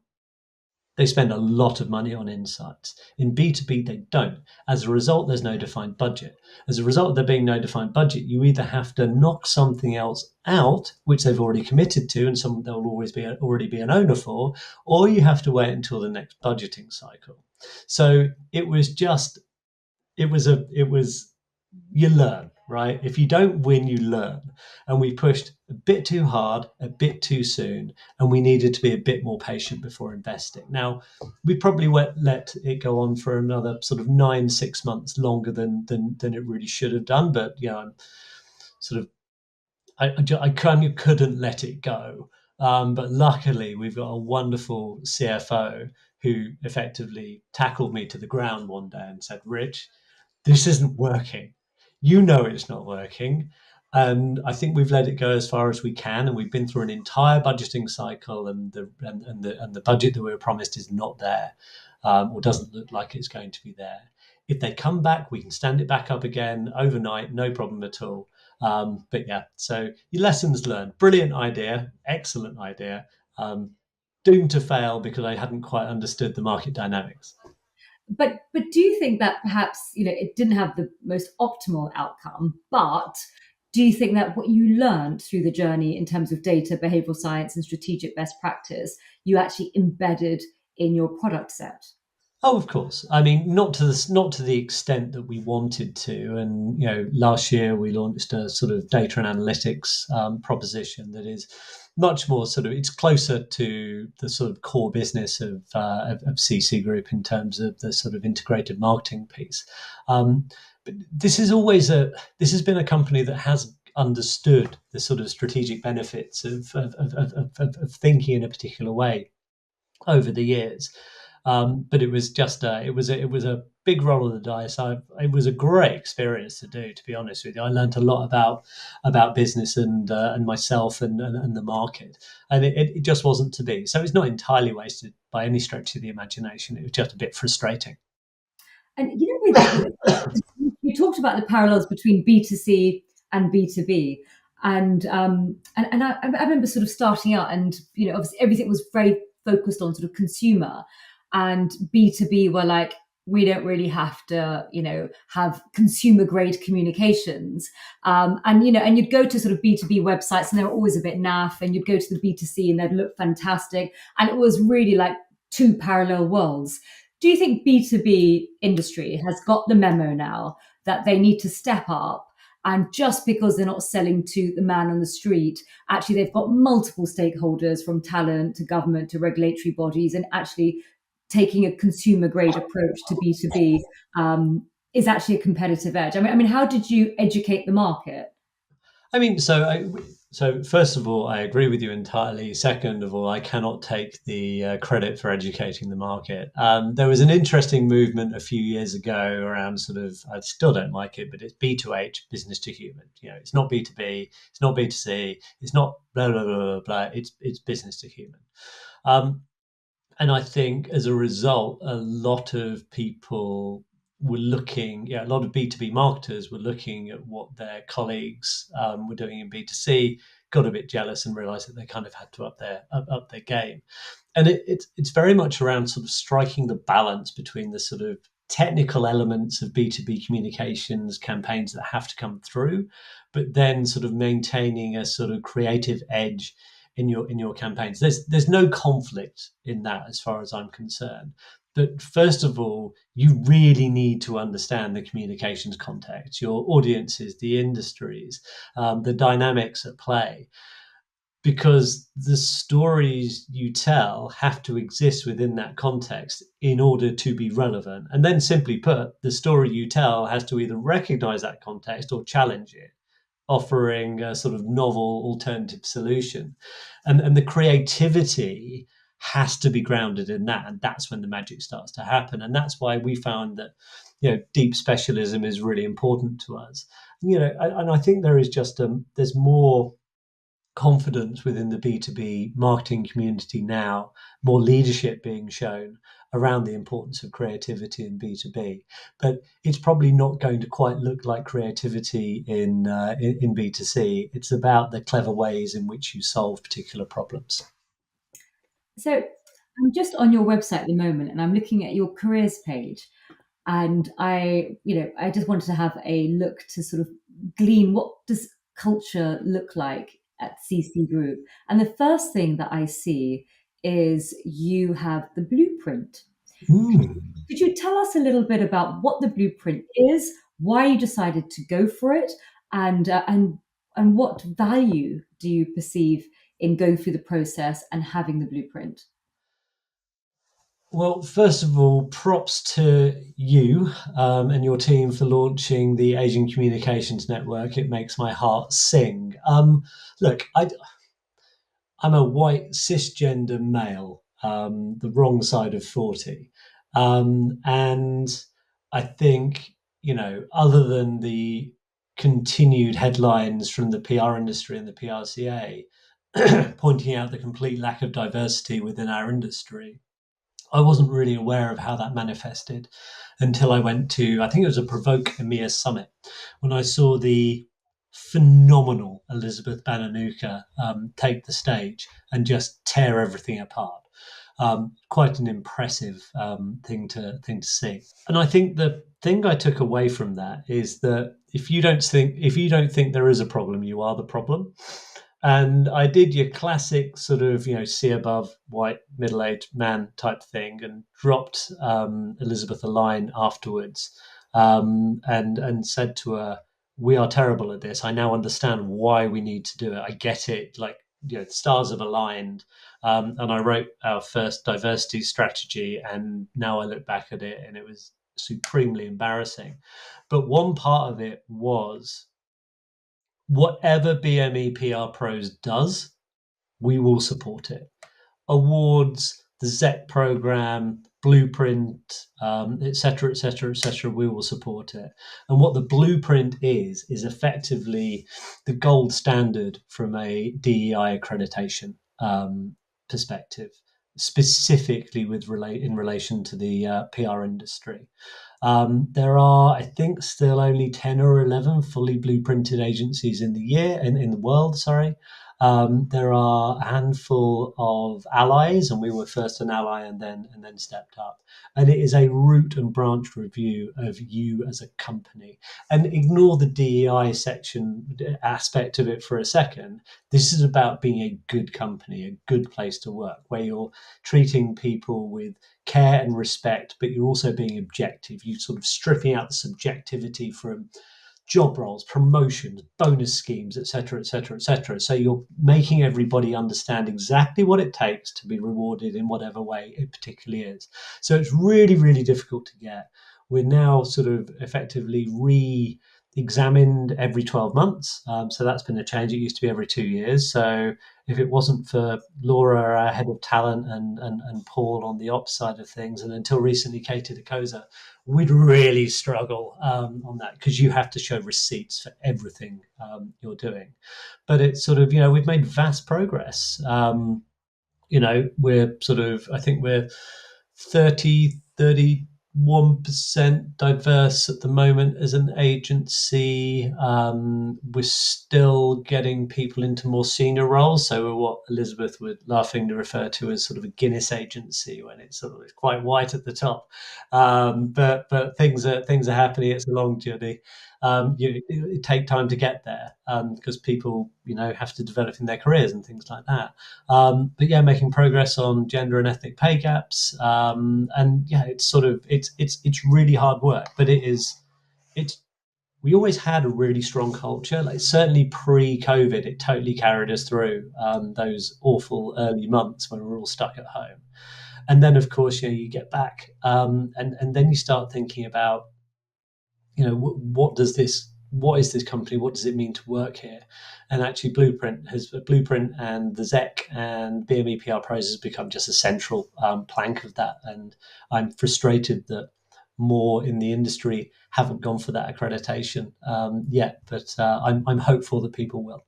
They spend a lot of money on insights. In B2B, they don't. As a result, there's no defined budget. As a result of there being no defined budget, you either have to knock something else out, which they've already committed to, and some there will always be already be an owner for, or you have to wait until the next budgeting cycle. So it was you learn, right? If you don't win, you learn. And we pushed a bit too hard, a bit too soon, and we needed to be a bit more patient before investing. Now, we probably let it go on for another sort of 6 months longer than it really should have done. But I'm sort of I kind of couldn't let it go. But luckily, we've got a wonderful CFO who effectively tackled me to the ground one day and said, "Rich, this isn't working. You know it's not working." And I think we've let it go as far as we can, and we've been through an entire budgeting cycle, and the budget that we were promised is not there, or doesn't look like it's going to be there. If they come back, we can stand it back up again overnight, no problem at all. But yeah, so your lessons learned. Brilliant idea, excellent idea. Doomed to fail because I hadn't quite understood the market dynamics. But do you think that perhaps it didn't have the most optimal outcome, but do you think that what you learned through the journey in terms of data, behavioral science, and strategic best practice, you actually embedded in your product set? Oh, of course. I mean, not to the extent that we wanted to. And last year we launched a sort of data and analytics proposition that is much more sort of, it's closer to the sort of core business of CC Group in terms of the sort of integrated marketing piece. But this has been a company that has understood the sort of strategic benefits of thinking in a particular way over the years. But it was just it was a big roll of the dice. It was a great experience to do. To be honest with you, I learned a lot about business and myself and the market, and it just wasn't to be. So it's not entirely wasted by any stretch of the imagination. It was just a bit frustrating. And you talked about the parallels between B2C and B2B. And I remember sort of starting out, and obviously everything was very focused on sort of consumer, and B2B were like, we don't really have to have consumer grade communications. And you'd go to sort of B2B websites and they were always a bit naff, and you'd go to the B2C and they'd look fantastic, and it was really like two parallel worlds. Do you think B2B industry has got the memo now that they need to step up? And just because they're not selling to the man on the street, actually they've got multiple stakeholders, from talent to government to regulatory bodies, and actually taking a consumer grade approach to B2B is actually a competitive edge. I mean, how did you educate the market? I mean, so first of all, I agree with you entirely. Second of all, I cannot take the credit for educating the market. There was an interesting movement a few years ago around sort of, I still don't like it, but it's B2H, business to human. It's not B2B, it's not B2C, it's not blah blah blah blah blah. It's business to human. And I think as a result, a lot of people were looking, a lot of B2B marketers were looking at what their colleagues were doing in B2C, got a bit jealous and realized that they kind of had to up their game. And it's very much around sort of striking the balance between the sort of technical elements of B2B communications campaigns that have to come through, but then sort of maintaining a sort of creative edge in your campaigns. There's no conflict in that as far as I'm concerned. But first of all, you really need to understand the communications context, your audiences, the industries, the dynamics at play, because the stories you tell have to exist within that context in order to be relevant. And then, simply put, the story you tell has to either recognize that context or challenge it, offering a sort of novel alternative solution. And the creativity has to be grounded in that. And that's when the magic starts to happen. And that's why we found that, deep specialism is really important to us. And I think there is just, there's more confidence within the B2B marketing community now, more leadership being shown around the importance of creativity in B2B. But it's probably not going to quite look like creativity in B2C. It's about the clever ways in which you solve particular problems. So I'm just on your website at the moment, and I'm looking at your careers page, and I just wanted to have a look to sort of glean what does culture look like at CC Group. And the first thing that I see is you have the blueprint. Mm. Could you tell us a little bit about what the blueprint is, why you decided to go for it, and what value do you perceive in going through the process and having the blueprint? Well, first of all, props to you and your team for launching the Asian Communications Network. It makes my heart sing. Look, I'm a white cisgender male, the wrong side of 40. And I think, other than the continued headlines from the PR industry and the PRCA pointing out the complete lack of diversity within our industry, I wasn't really aware of how that manifested until I went to, I think it was a Provoke EMEA summit, when I saw the phenomenal Elizabeth Bananuka take the stage and just tear everything apart. Quite an impressive thing to see. And I think the thing I took away from that is that if you don't think there is a problem, you are the problem. And I did your classic sort of, see above white middle-aged man type thing, and dropped Elizabeth a line afterwards, and said to her, "We are terrible at this. I now understand why we need to do it. I get it. Like, the stars have aligned." And I wrote our first diversity strategy, and now I look back at it, and it was supremely embarrassing. But one part of it was, whatever BME PR Pros does, we will support it. Awards, the ZEC program, blueprint, etc., etc., etc. We will support it. And what the blueprint is effectively the gold standard from a DEI accreditation perspective, specifically in relation to the PR industry. There are, I think, still only 10 or 11 fully blueprinted agencies in the world. Sorry. There are a handful of allies, and we were first an ally and then stepped up. And it is a root and branch review of you as a company. And ignore the DEI section aspect of it for a second. This is about being a good company, a good place to work, where you're treating people with care and respect, but you're also being objective. You're sort of stripping out the subjectivity from job roles, promotions, bonus schemes, etc., etc., etc. So you're making everybody understand exactly what it takes to be rewarded in whatever way it particularly is. So it's really, really difficult to get. We're now sort of effectively examined every 12 months. So that's been a change. It used to be every 2 years. So if it wasn't for Laura, our head of talent, and Paul on the ops side of things, and until recently Katie DeCosa, we'd really struggle on that, because you have to show receipts for everything you're doing. But it's sort of, we've made vast progress. We're sort of, I think we're 31% diverse at the moment as an agency. We're still getting people into more senior roles. So we're what Elizabeth would laughingly refer to as sort of a Guinness agency, when it's sort of quite white at the top. But things are happening. It's a long journey. It take time to get there, because people, have to develop in their careers and things like that. But yeah, making progress on gender and ethnic pay gaps, and yeah, it's really hard work, but it's we always had a really strong culture. Like, certainly pre-COVID, it totally carried us through those awful early months when we were all stuck at home. And then, of course, you get back, and then you start thinking about, what is this company? What does it mean to work here? And actually, Blueprint and the ZEC and BME PR Pros has become just a central plank of that. And I'm frustrated that more in the industry haven't gone for that accreditation yet, but I'm hopeful that people will.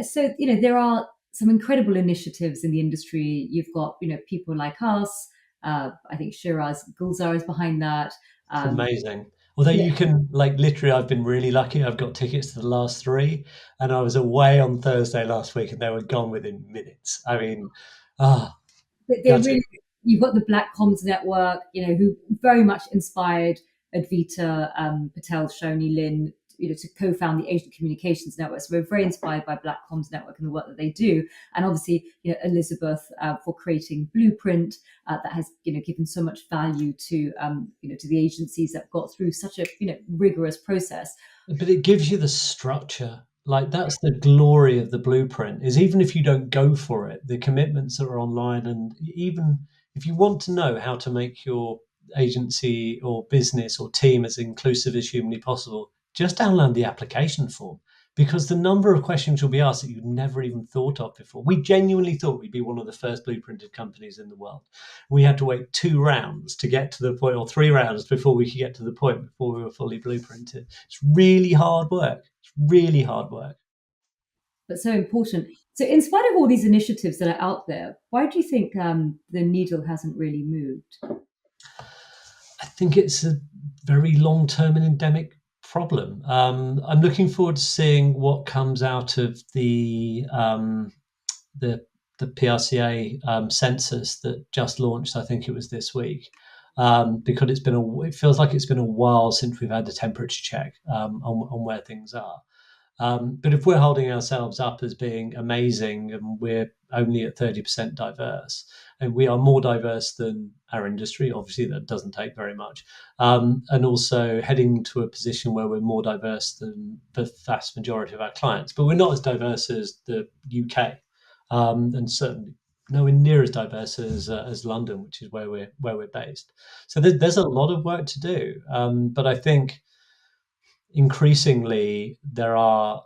So, there are some incredible initiatives in the industry. You've got, people like us. I think Shiraz Gulzar is behind that. It's Um, amazing. Although yeah, you can, like, literally, I've been really lucky. I've got tickets to the last three, and I was away on Thursday last week, and they were gone within minutes. I mean, ah, They're really, you've got the Black Comms Network, who very much inspired Advita Patel, Shoni Lin, to co-found the Asian Communications Network. So we're very inspired by Black Comms Network and the work that they do, and obviously, Elizabeth for creating Blueprint that has, given so much value to, to the agencies that got through such a, rigorous process. But it gives you the structure. Like that's the glory of the blueprint is even if you don't go for it, the commitments that are online, and even if you want to know how to make your agency or business or team as inclusive as humanly possible, just download the application form because the number of questions you'll be asked that you've never even thought of before. We genuinely thought we'd be one of the first blueprinted companies in the world. We had to wait 2 rounds to get to the point, or 3 rounds before we could get to the point before we were fully blueprinted. It's really hard work. It's really hard work. But so important. So in spite of all these initiatives that are out there, why do you think the needle hasn't really moved? I think it's a very long-term and endemic problem. I'm looking forward to seeing what comes out of the PRCA census that just launched. I think it was this week, because it feels like it's been a while since we've had a temperature check on where things are. But if we're holding ourselves up as being amazing and we're only at 30% diverse, and we are more diverse than our industry, obviously that doesn't take very much, and also heading to a position where we're more diverse than the vast majority of our clients, but we're not as diverse as the UK, and certainly nowhere near as diverse as London, which is where we're based. So there's a lot of work to do, but I think increasingly there are,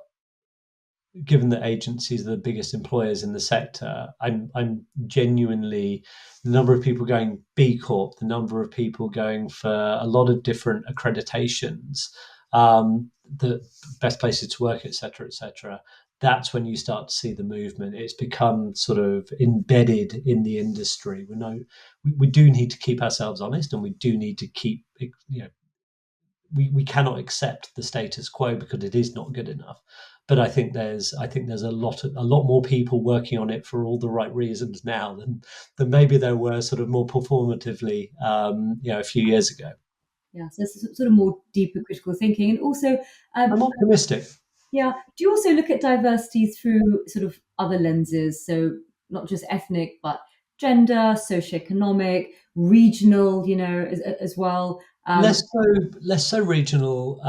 given that agencies are the biggest employers in the sector, I'm genuinely, the number of people going B Corp, the number of people going for a lot of different accreditations, the best places to work, etc. That's when you start to see the movement. It's become sort of embedded in the industry. We do need to keep ourselves honest, and we do need to keep, we cannot accept the status quo because it is not good enough. But I think there's a lot more people working on it for all the right reasons now than maybe there were sort of more performatively, a few years ago. Yeah, so it's sort of more deeper critical thinking, and also I'm optimistic. Yeah. Do you also look at diversity through sort of other lenses? So not just ethnic, but gender, socioeconomic, regional, as well. Less so regional.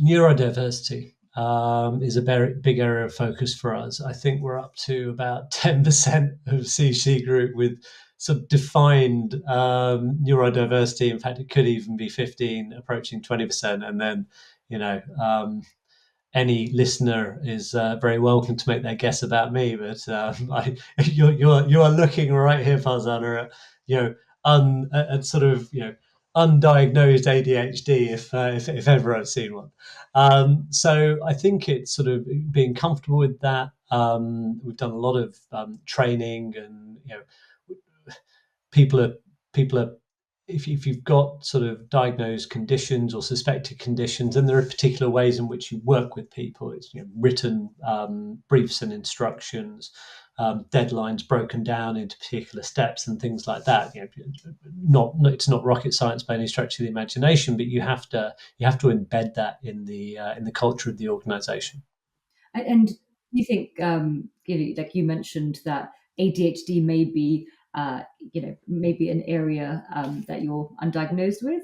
Neurodiversity is a very big area of focus for us. I think we're up to about 10% of CCGroup with sort of defined neurodiversity. In fact, it could even be 15, approaching 20%. And then, any listener is very welcome to make their guess about me. But you are looking right here, Farzana, at sort of undiagnosed ADHD, if ever I've seen one. So I think it's sort of being comfortable with that. We've done a lot of training, and people are if you've got sort of diagnosed conditions or suspected conditions, and there are particular ways in which you work with people. It's written briefs and instructions, deadlines broken down into particular steps and things like that. It's not rocket science by any stretch of the imagination, but you have to embed that in the culture of the organisation. And you think, like you mentioned, that ADHD may be, maybe an area that you're undiagnosed with.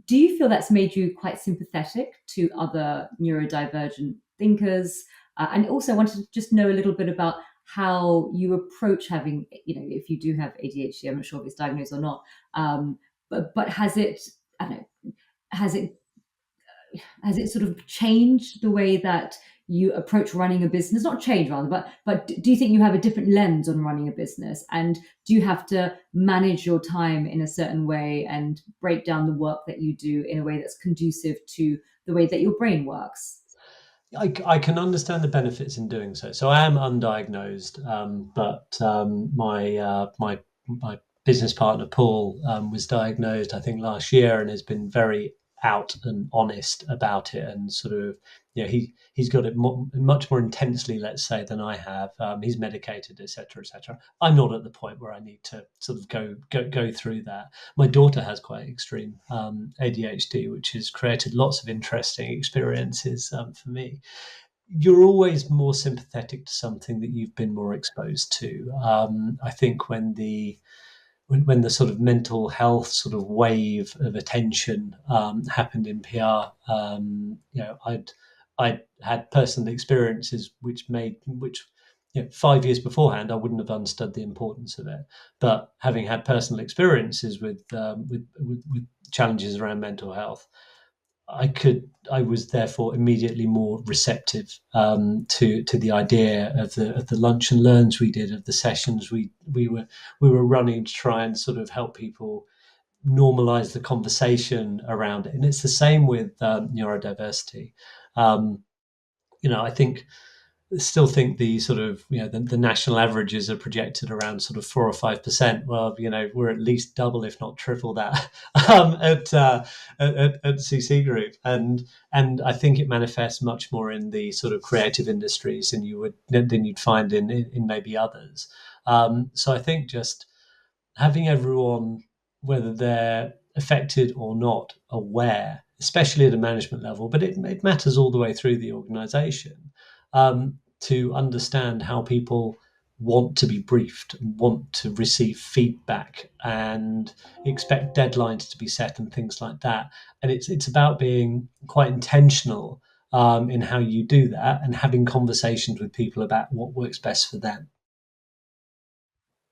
Do you feel that's made you quite sympathetic to other neurodivergent thinkers? And also, I wanted to just know a little bit about how you approach having, if you do have ADHD. I'm not sure if it's diagnosed or not. But has it, I don't know, has it sort of changed the way that you approach running a business? Not change rather, but do you think you have a different lens on running a business? And do you have to manage your time in a certain way and break down the work that you do in a way that's conducive to the way that your brain works? I can understand the benefits in doing so. So I am undiagnosed, but my business partner Paul was diagnosed, I think, last year, and has been very out and honest about it, and sort of, he's got it much more intensely, let's say, than I have. He's medicated, etc., etc. I'm not at the point where I need to sort of go through that. My daughter has quite extreme ADHD, which has created lots of interesting experiences for me. You're always more sympathetic to something that you've been more exposed to. I think when the sort of mental health sort of wave of attention happened in PR, I'd had personal experiences which 5 years beforehand I wouldn't have understood the importance of it. But having had personal experiences with challenges around mental health, I was therefore immediately more receptive to the idea of the lunch and learns we did, of the sessions we were running to try and sort of help people normalize the conversation around it. And it's the same with neurodiversity. I still think the sort of, the national averages are projected around sort of 4 or 5%. Well, we're at least double, if not triple that, at CC Group, and I think it manifests much more in the sort of creative industries than you'd find in maybe others. So I think just having everyone, whether they're affected or not, aware, especially at a management level, but it matters all the way through the organisation, to understand how people want to be briefed, want to receive feedback, and expect deadlines to be set and things like that. And it's about being quite intentional in how you do that, and having conversations with people about what works best for them.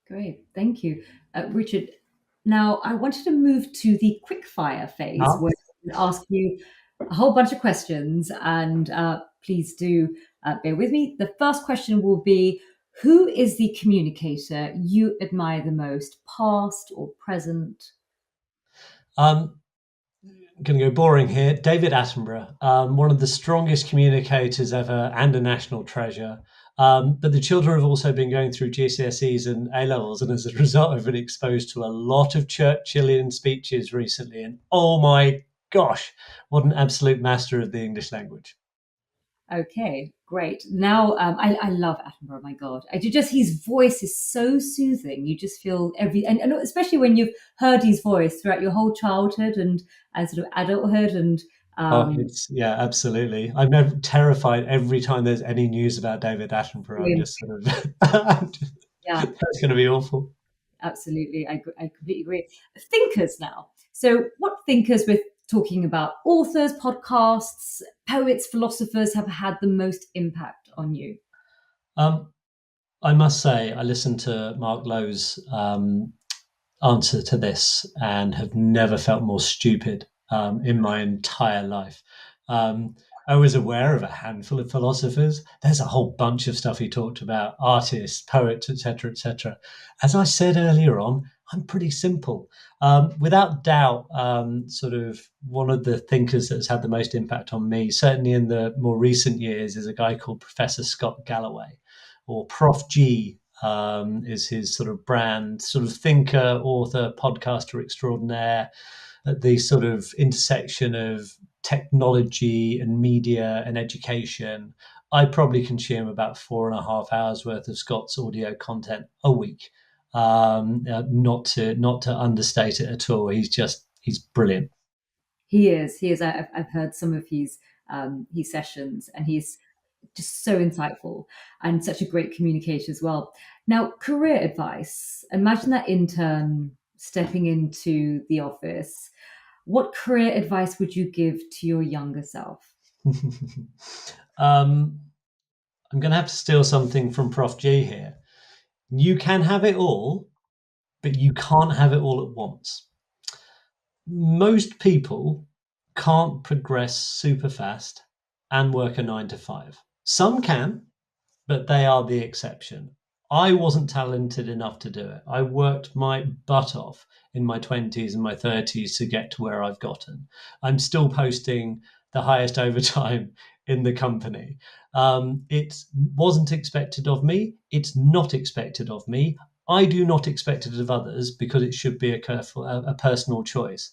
Great, thank you, Richard. Now, I wanted to move to the quickfire phase, where I ask you a whole bunch of questions, and please do bear with me. The first question will be, who is the communicator you admire the most, past or present? I'm going to go boring here. David Attenborough, one of the strongest communicators ever and a national treasure. But the children have also been going through GCSEs and A-levels, and as a result, I've been exposed to a lot of Churchillian speeches recently. And oh my gosh, what an absolute master of the English language. Okay, great. Now, I love Attenborough. My God, his voice is so soothing. You just feel and especially when you've heard his voice throughout your whole childhood and sort of adulthood, and absolutely. I'm now terrified every time there's any news about David Attenborough. I'm just sort of, yeah, that's going to be awful. Absolutely, I completely agree. Thinkers now. So, what thinkers, with talking about authors, podcasts, poets, philosophers, have had the most impact on you? I must say, I listened to Mark Lowe's answer to this and have never felt more stupid in my entire life. I was aware of a handful of philosophers. There's a whole bunch of stuff he talked about, artists, poets, etc., etc. As I said earlier on, I'm pretty simple. Without doubt, sort of one of the thinkers that's had the most impact on me, certainly in the more recent years, is a guy called Professor Scott Galloway, or Prof G, is his sort of brand, sort of thinker, author, podcaster extraordinaire, at the sort of intersection of technology and media and education. I probably consume about 4.5 hours worth of Scott's audio content a week. Not to understate it at all. He's brilliant. He is. I've heard some of his sessions, and he's just so insightful and such a great communicator as well. Now, career advice. Imagine that intern stepping into the office. What career advice would you give to your younger self? I'm going to have to steal something from Prof G here. You can have it all, but you can't have it all at once. Most people can't progress super fast and work a 9 to 5. Some can, but they are the exception. I wasn't talented enough to do it. I worked my butt off in my 20s and my 30s to get to where I've gotten. I'm still posting the highest overtime in the company. It wasn't expected of me. It's not expected of me. I do not expect it of others, because it should be a personal choice.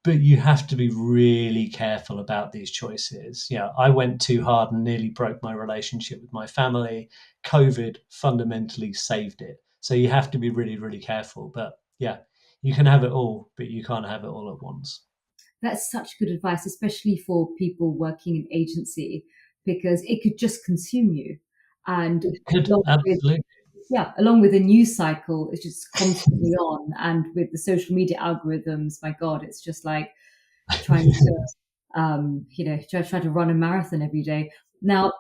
but you have to be really careful about these choices. I went too hard and nearly broke my relationship with my family. COVID fundamentally saved it. So you have to be really, really careful. But yeah, you can have it all, but you can't have it all at once. That's such good advice, especially for people working in agency, because it could just consume you. And It could, along with, absolutely. yeah, along with the news cycle, it's just constantly on. And with the social media algorithms, my God, it's just like trying to, try to run a marathon every day. Now,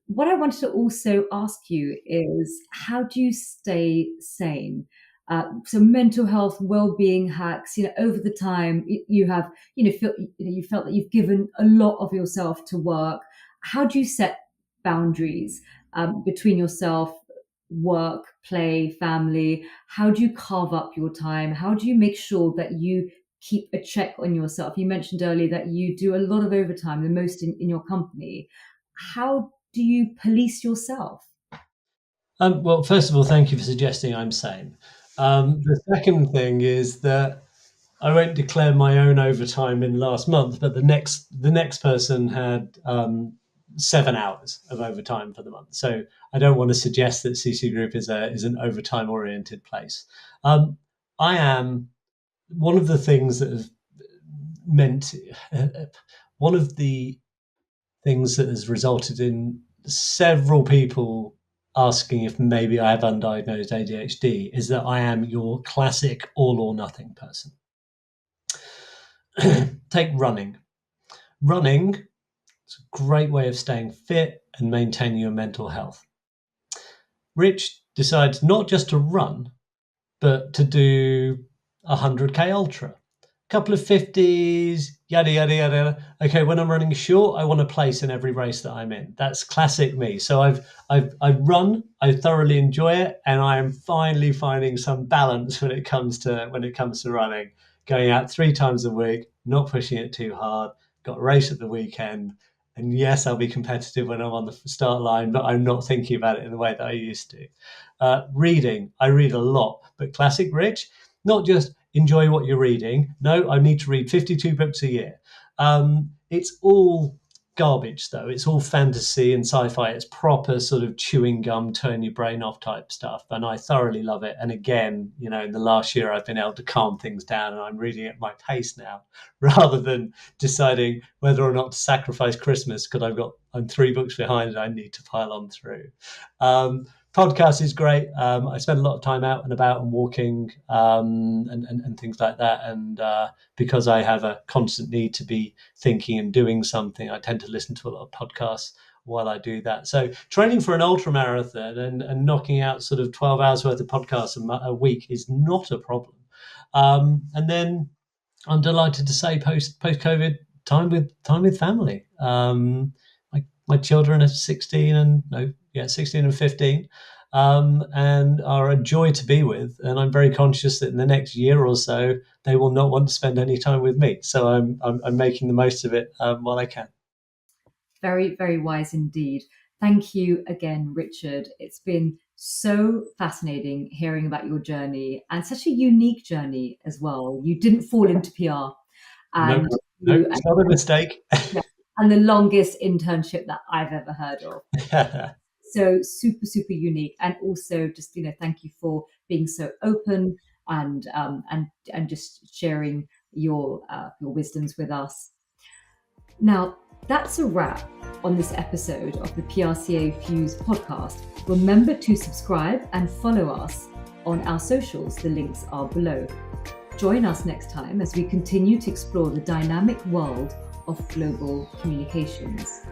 what I wanted to also ask you is, how do you stay sane? So mental health, well-being hacks. Over the time you have, you felt that you've given a lot of yourself to work. How do you set boundaries between yourself, work, play, family? How do you carve up your time? How do you make sure that you keep a check on yourself? You mentioned earlier that you do a lot of overtime, the most in your company. How do you police yourself? Well, first of all, thank you for suggesting I'm sane. The second thing is that I won't declare my own overtime in last month, but the next person had 7 hours of overtime for the month. So I don't want to suggest that CC Group is an overtime oriented place. I am one of the things that has meant one of the things that has resulted in several people asking if maybe I have undiagnosed ADHD is that I am your classic all or nothing person. Take running. Running is a great way of staying fit and maintaining your mental health. Rich decides not just to run, but to do a 100K ultra. Couple of 50s, yada, yada, yada. Okay, when I'm running short, I want a place in every race that I'm in. That's classic me. So I run, I thoroughly enjoy it, and I am finally finding some balance when it comes to running. Going out 3 times a week, not pushing it too hard, got a race at the weekend. And yes, I'll be competitive when I'm on the start line, but I'm not thinking about it in the way that I used to. Reading, I read a lot, but classic Rich, not just enjoy what you're reading. No, I need to read 52 books a year. It's all garbage, though. It's all fantasy and sci-fi. It's proper sort of chewing gum, turn your brain off type stuff. And I thoroughly love it. And again, in the last year, I've been able to calm things down and I'm reading at my pace now rather than deciding whether or not to sacrifice Christmas because I'm 3 books behind and I need to pile on through. Podcast is great. I spend a lot of time out and about and walking and things like that. And because I have a constant need to be thinking and doing something, I tend to listen to a lot of podcasts while I do that. So training for an ultra marathon and knocking out sort of 12 hours worth of podcasts a week is not a problem. And then I'm delighted to say post-COVID, time with family. My children are 16 and 15, and are a joy to be with. And I'm very conscious that in the next year or so, they will not want to spend any time with me. So I'm making the most of it while I can. Very, very wise indeed. Thank you again, Richard. It's been so fascinating hearing about your journey, and such a unique journey as well. You didn't fall into PR. And No, it's not a mistake. Yeah, and the longest internship that I've ever heard of. So super, super unique. And also just, thank you for being so open and just sharing your wisdoms with us. Now, that's a wrap on this episode of the PRCA Fuse podcast. Remember to subscribe and follow us on our socials. The links are below. Join us next time as we continue to explore the dynamic world of global communications.